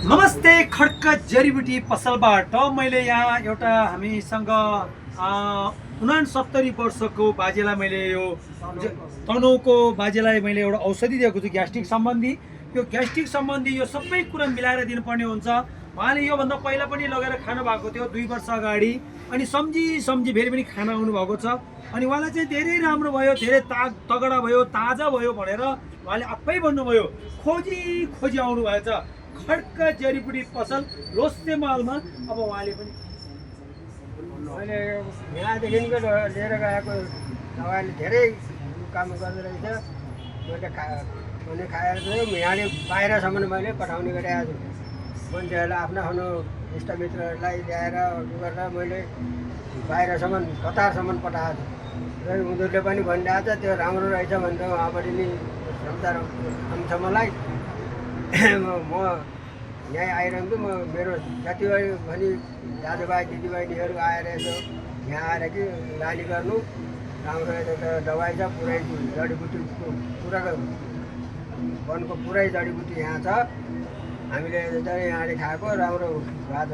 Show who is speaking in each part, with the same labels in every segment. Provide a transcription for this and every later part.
Speaker 1: नमस्ते खड्क जडीबुटी पसलबाट मैले यहाँ एउटा हामीसँग 69 वर्षको बाजेलाई मैले यो तनहुको बाजेलाई मैले एउटा औषधि दिएको छु ग्यास्ट्रिक सम्बन्धी। यो ग्यास्ट्रिक सम्बन्धी यो सबै कुरा मिलाएर दिनुपर्ने हुन्छ। उहाँले योभन्दा पहिला पनि लगेर खानु भएको थियो 2 वर्ष अगाडि, अनि सम्झी फेरि पनि खान आउनु भएको छ। अनि उहाँलाई चाहिँ धेरै राम्रो भयो, धेरै तगडा भयो, ताजा भयो भनेर उहाँले आफै भन्नुभयो। खोजी आउनु भएछ खड्क जडीबुटी पसल लोस्से मालमा। अब उहाँले पनि
Speaker 2: मैले यहाँदेखिको लिएर गएको दबाईले धेरै काम गर्दो रहेछ। मैले खाएर चाहिँ यहाँले बाहिरसम्म मैले पठाउने गरिरहेको छु। मान्छेहरूलाई आफ्नो इष्टमित्रहरूलाई ल्याएर गरेर मैले बाहिरसम्म कतारसम्म पठाएको छु र उनीहरूले पनि भनिरहेको छ त्यो राम्रो रहेछ भनेर उहाँबाट नि समाचार आउँछ मलाई। म यहाँ आइरहन्छु। म मेरो साथीभाइ भनी दाजुभाइ दिदीबहिनीहरू आएर यसो यहाँ आएर कि लाली गर्नु राम्रो दबाई छ, पुरै जडीबुटीको पुरा वनको पुरै जडीबुटी यहाँ छ। हामीले चाहिँ यहाँले खाएको राम्रो भएको छ।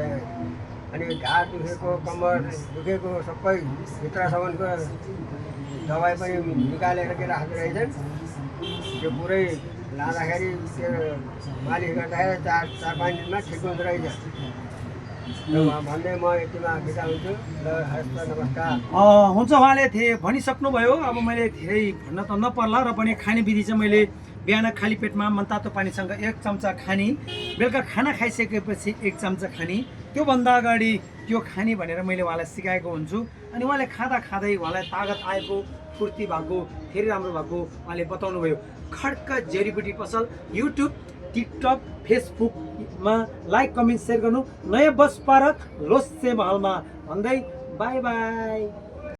Speaker 2: अनि घाँट दुखेको, कम्मर दुखेको सबै भित्रसम्मको दबाई पनि निकालेर के राख्दो रहेछन्। त्यो पुरै लाँदाखेरि त्यो मालिस गर्दाखेरि 4-5 दिनमा ठिक हुँदो रहेछ भन्दै म यतिमा बिदा हुन्छु। ल हस्त नमस्कार।
Speaker 1: हुन्छ, उहाँले भनिसक्नुभयो। अब मैले धेरै भन्न त नपर्ला र पनि खाने विधि चाहिँ मैले बिहान खाली पेटमा मनतातो पानीसँग 1 चम्चा खानी, बेलुका खाना खाइसकेपछि 1 चम्चा खानी, त्योभन्दा अगाडि त्यो खानी भनेर मैले उहाँलाई सिकाएको हुन्छु। अनि उहाँले खाँदै उहाँलाई तागत आएको, फुर्ती भएको, धेरै राम्रो भएको उहाँले बताउनु भयो। खड्क जडीबुटी पसल युट्युब, टिकटक, फेसबुकमा लाइक, कमेन्ट, सेयर गर्नु। नयाँ बस पार्क लोस्से महलमा भन्दै बाई बाई।